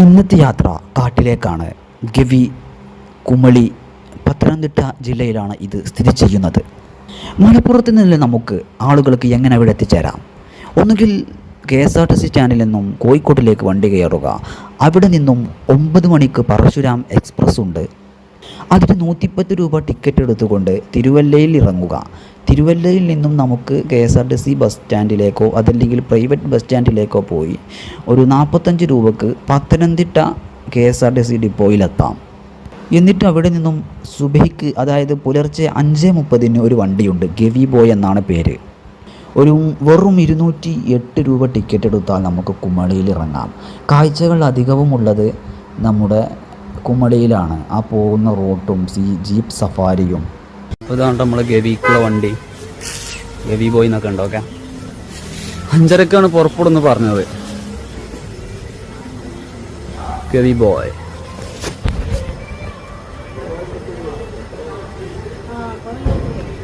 ഇന്നത്തെ യാത്ര കാട്ടിലേക്കാണ്. ഗവി, കുമളി, പത്തനംതിട്ട ജില്ലയിലാണ് ഇത് സ്ഥിതി ചെയ്യുന്നത്. മലപ്പുറത്ത് നിന്ന് നമുക്ക് ആളുകൾക്ക് എങ്ങനെ അവിടെ എത്തിച്ചേരാം? ഒന്നുകിൽ KSRTC സ്റ്റാൻഡിൽ നിന്നും കോഴിക്കോട്ടിലേക്ക് വണ്ടി കയറുക. അവിടെ നിന്നും 9 മണിക്ക് പരശുരാം എക്സ്പ്രസ് ഉണ്ട്. അതിന് 110 രൂപ ടിക്കറ്റ് എടുത്തുകൊണ്ട് തിരുവല്ലയിൽ ഇറങ്ങുക. തിരുവല്ലയിൽ നിന്നും നമുക്ക് KSRTC ബസ് സ്റ്റാൻഡിലേക്കോ അതല്ലെങ്കിൽ പ്രൈവറ്റ് ബസ് സ്റ്റാൻഡിലേക്കോ പോയി ഒരു 45 രൂപക്ക് പത്തനംതിട്ട KSRTC ഡിപ്പോയിലെത്താം. എന്നിട്ട് അവിടെ നിന്നും സുബഹിക്ക്, അതായത് പുലർച്ചെ 5:30 ഒരു വണ്ടിയുണ്ട്. ഗവി ബോയ് എന്നാണ് പേര്. വെറും 208 രൂപ ടിക്കറ്റ് എടുത്താൽ നമുക്ക് കുമളിയിൽ ഇറങ്ങാം. കാഴ്ചകൾ അധികവും ഉള്ളത് നമ്മുടെ കുമളിയിലാണ്. ആ പോകുന്ന റോട്ടും ജീപ്പ് സഫാരിയും. ഇതാണ് നമ്മളെ ഗവിക്കുള്ള വണ്ടി. ഗവി ബോയ് എന്നൊക്കെ ഉണ്ടോ? ഓക്കെ, 5:30 പുറപ്പെടുന്ന് പറഞ്ഞത്. ഗവി ബോയ്.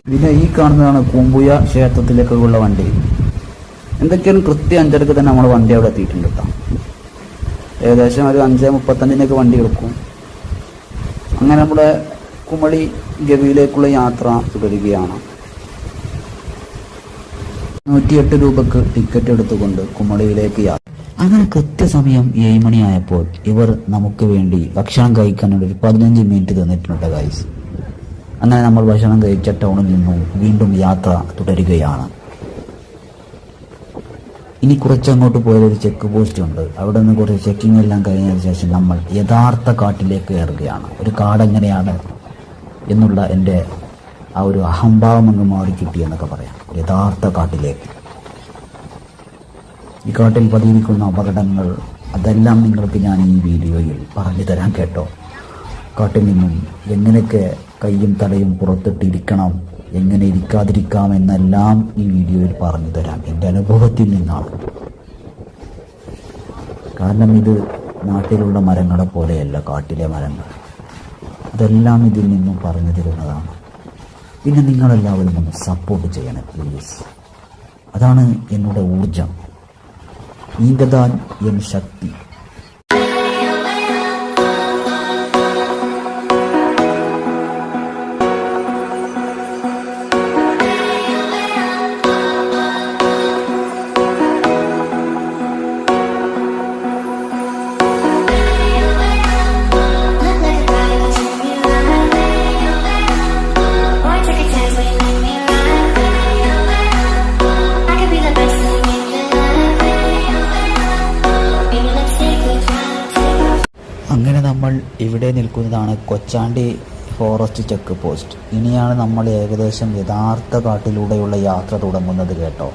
പിന്നെ ഈ കാണുന്നതാണ് കൂമ്പുയ ക്ഷേത്രത്തിലേക്കുള്ള വണ്ടി. എന്തൊക്കെയാണ് കൃത്യം 5:30 തന്നെ നമ്മൾ വണ്ടി അവിടെ എത്തിയിട്ടുണ്ട് കേട്ടോ. ഏകദേശം ഒരു 5:35 വണ്ടി എടുക്കും. അങ്ങനെ നമ്മുടെ കുമളി ഗവിയിലേക്കുള്ള യാത്ര തുടരുകയാണ്. 108 രൂപക്ക് ടിക്കറ്റ് എടുത്തുകൊണ്ട് കുമളിയിലേക്ക് യാത്ര. അങ്ങനെ കൃത്യസമയം 7 മണിയായപ്പോൾ ഇവർ നമുക്ക് വേണ്ടി ഭക്ഷണം കഴിക്കാനുള്ള ഒരു 15 മിനിറ്റ് തന്നിട്ടുണ്ട് ഗൈസ്. അങ്ങനെ നമ്മൾ ഭക്ഷണം കഴിച്ച ടൗണിൽ നിന്നും വീണ്ടും യാത്ര തുടരുകയാണ്. ഇനി കുറച്ചങ്ങോട്ട് പോയൊരു ചെക്ക് പോസ്റ്റ് ഉണ്ട്. അവിടെ നിന്ന് കുറച്ച് ചെക്കിംഗ് എല്ലാം കഴിഞ്ഞതിന് ശേഷം നമ്മൾ യഥാർത്ഥ കാട്ടിലേക്ക് കയറുകയാണ്. ഒരു കാടെങ്ങനെയാണ് എന്നുള്ള എൻ്റെ ആ ഒരു അഹംഭാവം അങ്ങ് മാറിക്കിട്ടിയെന്നൊക്കെ പറയാം. യഥാർത്ഥ കാട്ടിലേക്ക്. ഈ കാട്ടിൽ പതിയിരിക്കുന്ന അപകടങ്ങൾ അതെല്ലാം നിങ്ങൾക്ക് ഞാൻ ഈ വീഡിയോയിൽ പറഞ്ഞു തരാൻ കേട്ടോ. കാട്ടിൽ നിന്നും എങ്ങനെയൊക്കെ കൈയും തലയും പുറത്തിട്ടിരിക്കണം, എങ്ങനെ ഇരിക്കാതിരിക്കാം എന്നെല്ലാം ഈ വീഡിയോയിൽ പറഞ്ഞു തരാം. എൻ്റെ അനുഭവത്തിൽ നിന്നാണ്. കാരണം ഇത് നാട്ടിലുള്ള മരങ്ങളെ പോലെയല്ല കാട്ടിലെ മരങ്ങൾ. ഇതെല്ലാം ഇതിൽ നിന്നും പറഞ്ഞു തരുന്നതാണ്. പിന്നെ നിങ്ങളെല്ലാവരും ഒന്ന് സപ്പോർട്ട് ചെയ്യണം പ്ലീസ്. അതാണ് എന്നോട് ഊർജം. നീങ്കതാൻ എൻ ശക്തി. അങ്ങനെ നമ്മൾ ഇവിടെ നിൽക്കുന്നതാണ് കൊച്ചാണ്ടി ഫോറസ്റ്റ് ചെക്ക് പോസ്റ്റ്. ഇനിയാണ് നമ്മൾ ഏകദേശം യഥാർത്ഥ കാട്ടിലൂടെയുള്ള യാത്ര തുടങ്ങുന്നത് കേട്ടോ.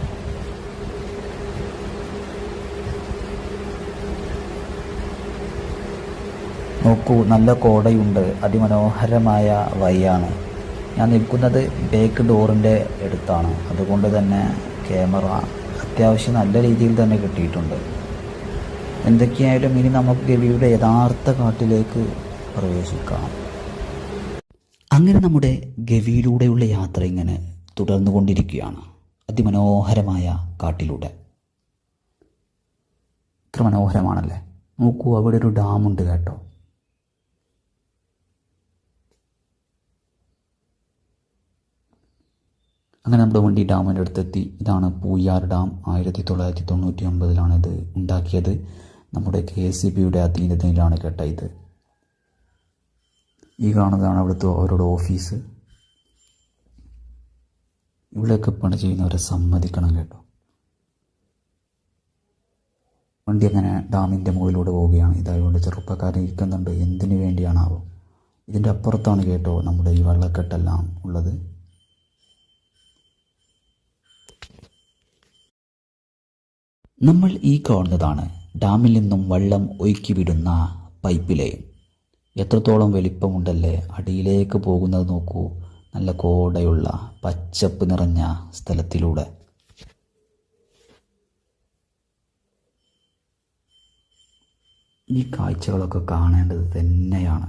നോക്കൂ, നല്ല കോടയുണ്ട്. അതിമനോഹരമായ വഴിയാണ്. ഞാൻ നിൽക്കുന്നത് ബാക്ക് ഡോറിൻ്റെ അടുത്താണ്. അതുകൊണ്ട് തന്നെ ക്യാമറ അത്യാവശ്യം നല്ല രീതിയിൽ തന്നെ കിട്ടിയിട്ടുണ്ട്. എന്തൊക്കെയായാലും ഇനി നമുക്ക് ഗവിയുടെ യഥാർത്ഥ കാട്ടിലേക്ക് പ്രവേശിക്കാം. അങ്ങനെ നമ്മുടെ ഗവിയിലൂടെയുള്ള യാത്ര ഇങ്ങനെ തുടർന്നുകൊണ്ടിരിക്കുകയാണ്. അതിമനോഹരമായ കാട്ടിലൂടെ. ഇത്ര മനോഹരമാണല്ലേ. നോക്കൂ, അവിടെ ഒരു ഡാമുണ്ട് കേട്ടോ. അങ്ങനെ നമ്മുടെ വണ്ടി ഡാമിൻ്റെ അടുത്തെത്തി. ഇതാണ് പൂയാർ ഡാം. 1999 ഇത് ഉണ്ടാക്കിയത്. നമ്മുടെ KSEBയുടെ അധീനതയിലാണ് കേട്ടോ ഇത്. ഈ കാണുന്നതാണ് അവിടുത്തെ അവരുടെ ഓഫീസ്. ഇവിടെയൊക്കെ പണി ചെയ്യുന്നവരെ സമ്മതിക്കണം കേട്ടോ. വണ്ടി അങ്ങനെ ഡാമിൻ്റെ മുകളിലൂടെ പോവുകയാണ്. ഇതായതുകൊണ്ട് ചെറുപ്പക്കാരൻ ഇരിക്കുന്നുണ്ട്. എന്തിനു വേണ്ടിയാണാവോ. ഇതിൻ്റെ അപ്പുറത്താണ് കേട്ടോ നമ്മുടെ ഈ വെള്ളക്കെട്ടെല്ലാം ഉള്ളത്. നമ്മൾ ഈ കാണുന്നതാണ് ഡാമിൽ നിന്നും വെള്ളം ഒഴുക്കി വിടുന്ന പൈപ്പ് ലൈൻ. എത്രത്തോളം വലിപ്പമുണ്ടല്ലേ. അടിയിലേക്ക് പോകുന്നത് നോക്കൂ. നല്ല കോടയുള്ള പച്ചപ്പ് നിറഞ്ഞ സ്ഥലത്തിലൂടെ. ഈ കാഴ്ചകളൊക്കെ കാണേണ്ടത് തന്നെയാണ്.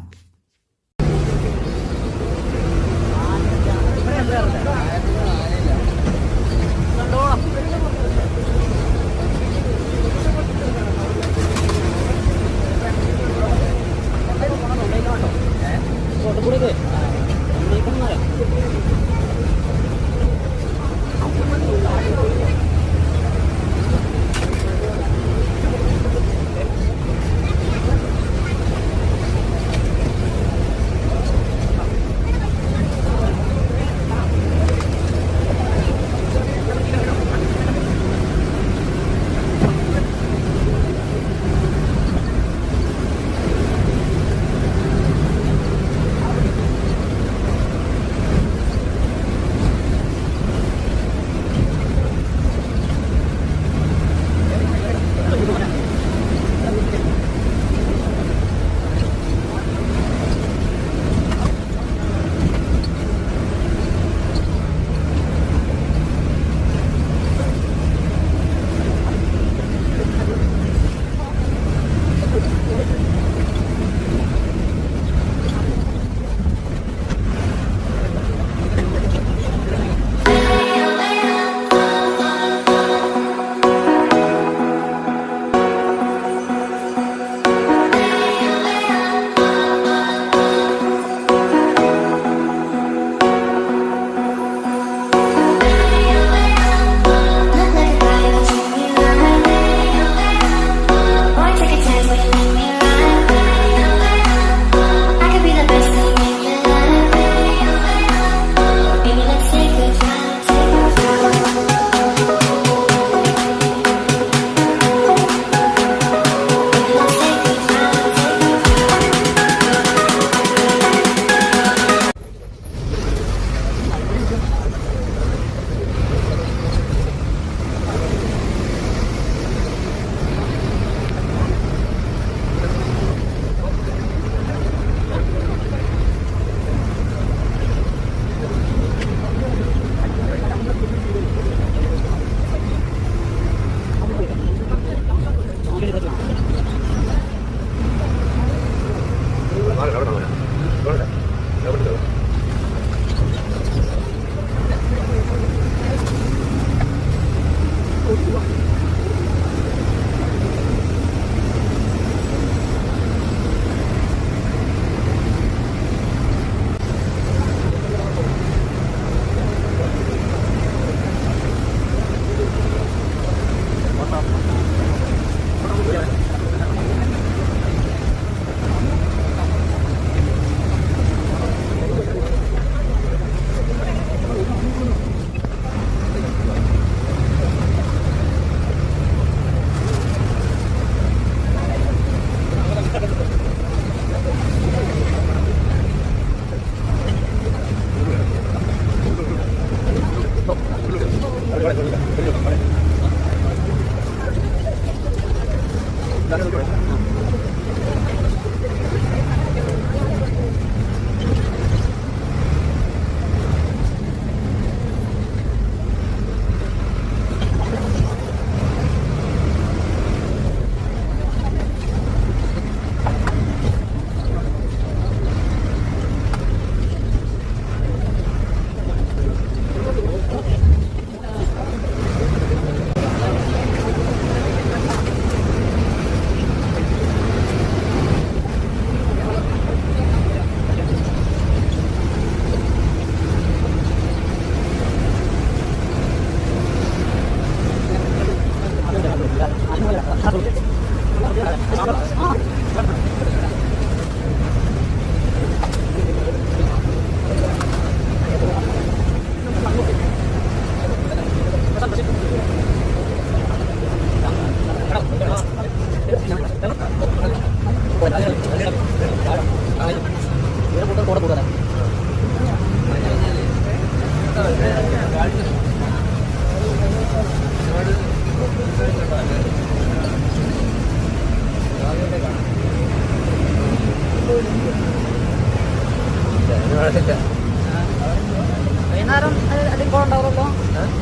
വൈകുന്നേരം അതിൽ ഉണ്ടാവുമല്ലോ.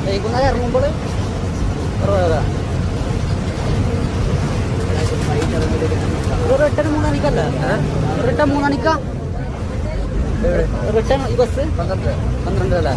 വൈകുന്നേരം ഇറങ്ങുമ്പോൾ ഒരു 8-3 മണിക്കല്ല, 8-3 മണിക്കാ റിട്ടേൺ ഈ ബസ് 12 അല്ലേ?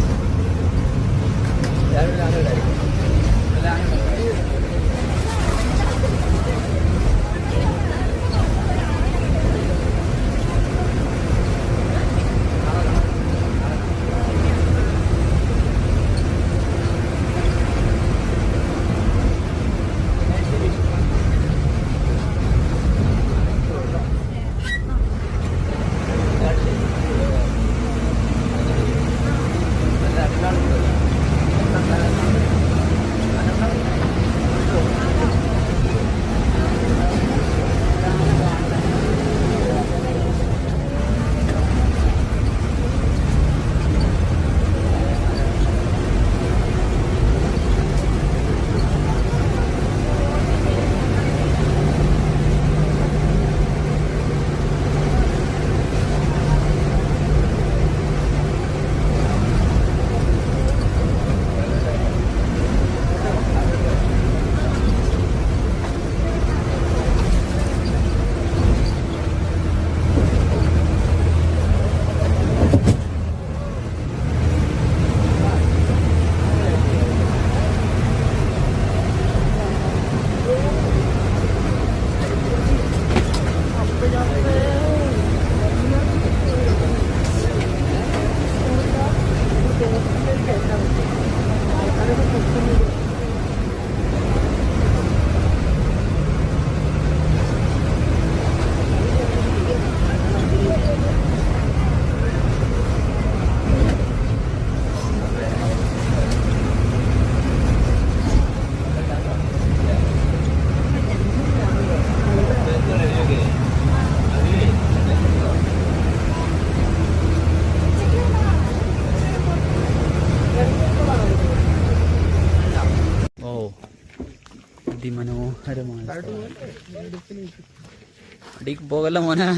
അടിക്ക് പോകല്ല മോനെ,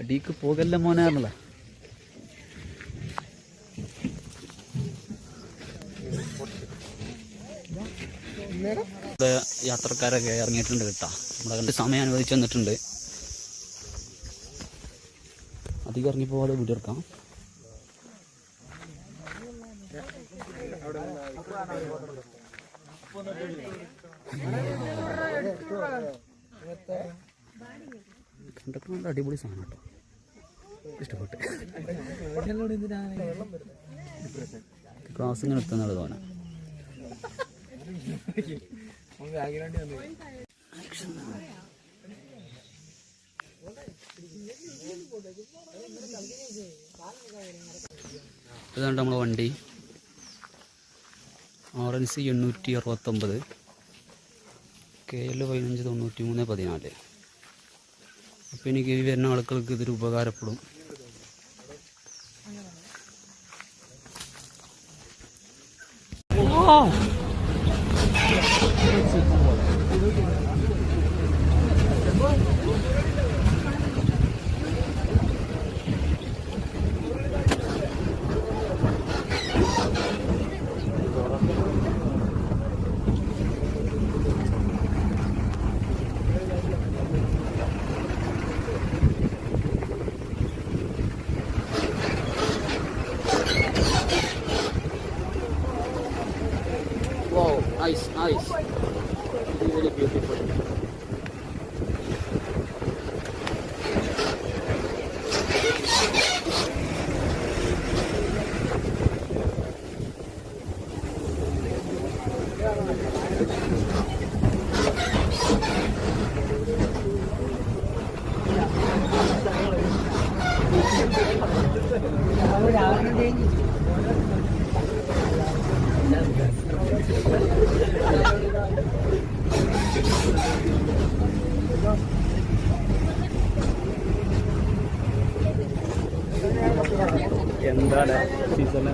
അടിക്ക് പോകല്ല മോനെ എന്നുള്ള യാത്രക്കാരൊക്കെ ഇറങ്ങിയിട്ടുണ്ട് കേട്ടാ. നമ്മുടെ സമയം അനുവദിച്ചു തന്നിട്ടുണ്ട്. അധികം ഇറങ്ങിപ്പോവാതെ വീഡിയോ എടുക്കാം. കണ്ടൊക്കെ നല്ല അടിപൊളി സാധനം കേട്ടോ, ഇഷ്ടപ്പെട്ട്. ക്ലാസ് ഇങ്ങനെ എടുത്തുന്നത് തോന്നാം. ഇതാണ് നമ്മളെ വണ്ടി, RNC 869 KL 159314. അപ്പോൾ എനിക്ക് ഈ വരുന്ന ആളുകൾക്ക് ഇതൊരു ഉപകാരപ്പെടും. Wow, nice, nice. Very beautiful. എന്താണ് സീസൺ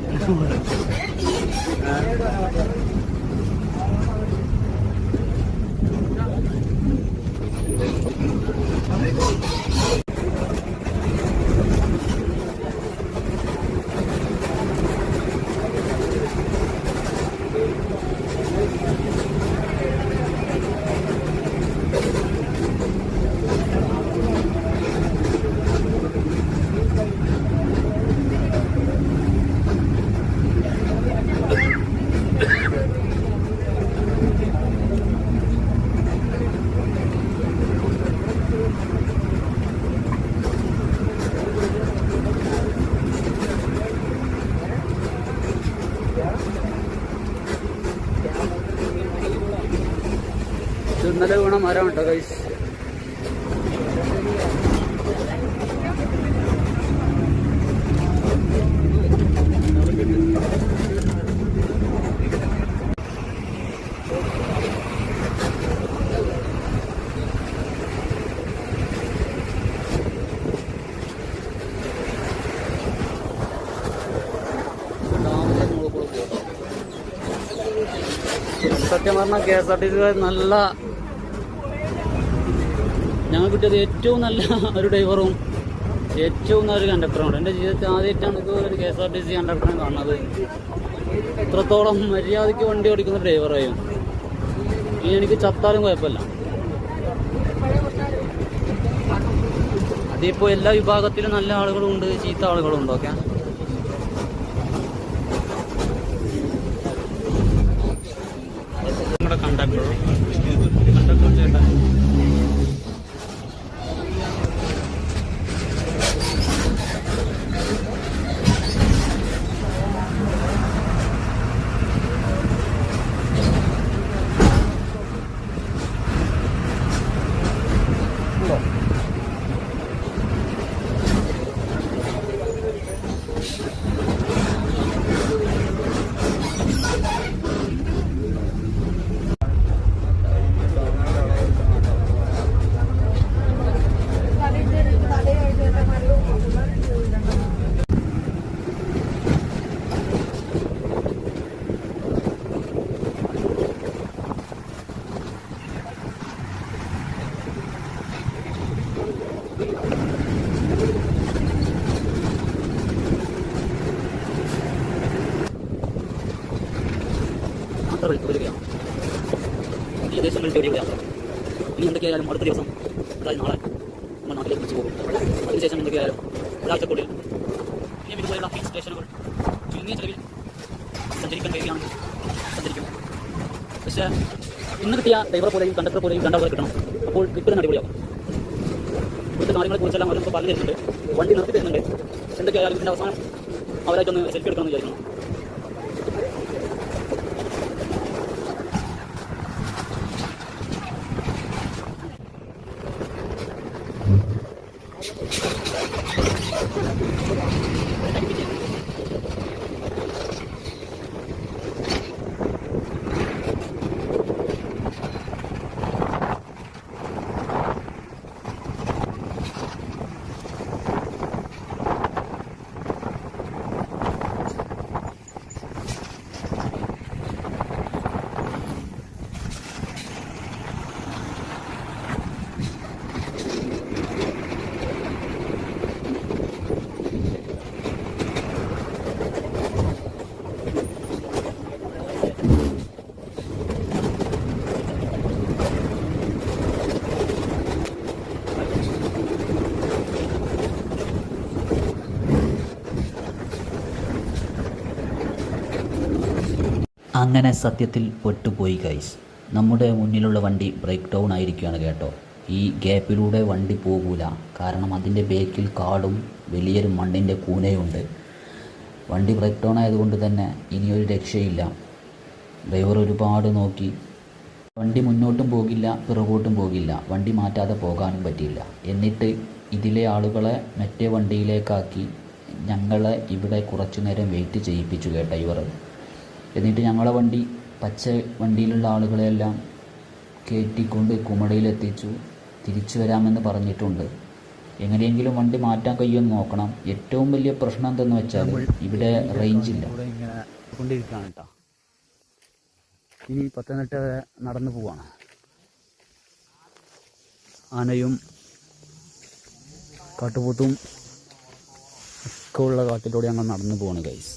ഇന്നലെ വീണ മരം കേട്ടോ ഗൈസ്. സത്യം പറഞ്ഞാൽ KSRTC നല്ല, ഞങ്ങൾ കിട്ടിയത് ഏറ്റവും നല്ല ഒരു ഡ്രൈവറും ഏറ്റവും നല്ലൊരു കണ്ടക്ടറുമാണ്. എൻ്റെ ജീവിതത്തിൽ ആദ്യമായിട്ടാണ് ഒരു KSRTC കണ്ടക്ടറെ കാണുന്നത്. ഇത്രത്തോളം മര്യാദയ്ക്ക് വണ്ടി ഓടിക്കുന്ന ഡ്രൈവറായും. ഇനി എനിക്ക് ചത്താലും കുഴപ്പമില്ല. അതിപ്പോൾ എല്ലാ വിഭാഗത്തിലും നല്ല ആളുകളും ഉണ്ട്, ചീത്ത ആളുകളും ഉണ്ട്. ഓക്കെ, നമ്മുടെ കണ്ടക്ടർ ചേട്ടാ യാത്ര വരികയാണ്. ഈ ദേശങ്ങളിൽ തേടിയുള്ള യാത്ര. ഇനി എന്തൊക്കെയായാലും അടുത്ത ദിവസം, അതായത് നാളെ നമ്മൾ നാട്ടിലേക്ക് തിരിച്ചു പോകും. അതിനുശേഷം എന്തൊക്കെയായാലും ഒരാഴ്ചക്കുള്ളിൽ ഇനിയും ഇതുപോലെയുള്ള ഹിൽ സ്റ്റേഷനുകൾ ചുരുങ്ങിയ ചെലവിൽ സഞ്ചരിക്കാൻ കഴിയുകയാണെങ്കിൽ സഞ്ചരിക്കും. പക്ഷേ ഇന്ന് കിട്ടിയ ഡ്രൈവർ പോലെയും കണ്ടക്ടർ പോലെയും രണ്ടാമത് കിട്ടണം. അപ്പോൾ കിട്ടുന്ന അടിപൊളിയാവും. ഇവിടുത്തെ കാര്യങ്ങളെക്കുറിച്ചെല്ലാം അവർ നമുക്ക് പറഞ്ഞു തരുന്നുണ്ട്. വണ്ടി നിർത്തി തരുന്നുണ്ട്. എന്തൊക്കെയായാലും ഇതിൻ്റെ അവസാനം അവരായിട്ടൊന്ന് സെൽഫി എടുക്കണമെന്ന് വിചാരിക്കണം. അങ്ങനെ സത്യത്തിൽ പെട്ടുപോയി ഗൈസ്. നമ്മുടെ മുന്നിലുള്ള വണ്ടി ബ്രേക്ക് ഡൗൺ ആയിരിക്കുകയാണ് കേട്ടോ. ഈ ഗ്യാപ്പിലൂടെ വണ്ടി പോകൂല. കാരണം അതിൻ്റെ ബേക്കിൽ കാടും വലിയൊരു മണ്ണിൻ്റെ കൂനയുണ്ട്. വണ്ടി ബ്രേക്ക് ഡൗൺ ആയതുകൊണ്ട് തന്നെ ഇനിയൊരു രക്ഷയില്ല. ഡ്രൈവർ ഒരുപാട് നോക്കി. വണ്ടി മുന്നോട്ടും പോകില്ല, പിറകോട്ടും പോകില്ല. വണ്ടി മാറ്റാതെ പോകാനും പറ്റിയില്ല. എന്നിട്ട് ഇതിലെ ആളുകളെ മറ്റേ വണ്ടിയിലേക്കാക്കി ഞങ്ങളെ ഇവിടെ കുറച്ചു നേരം വെയിറ്റ് ചെയ്യിപ്പിച്ചു കേട്ടോ ഇവർ. എന്നിട്ട് ഞങ്ങളെ വണ്ടി പച്ച വണ്ടിയിലുള്ള ആളുകളെല്ലാം കയറ്റിക്കൊണ്ട് കുമളിയിലെത്തിച്ചു. തിരിച്ചു വരാമെന്ന് പറഞ്ഞിട്ടുണ്ട്. എങ്ങനെയെങ്കിലും വണ്ടി മാറ്റാൻ കഴിയുമെന്ന് നോക്കണം. ഏറ്റവും വലിയ പ്രശ്നം എന്തെന്ന് വെച്ചാൽ ഇവിടെ റേഞ്ചില്ല. ഇങ്ങനെ കൊണ്ടിരിക്കുകയാണ് കേട്ടോ. ഇനി പത്തനംതിട്ട നടന്നു പോവാണ്. ആനയും കാട്ടുപോത്തും ഒക്കെ ഉള്ള കാട്ടിലൂടെ ഞങ്ങൾ നടന്നു പോവാണ് ഗൈസ്.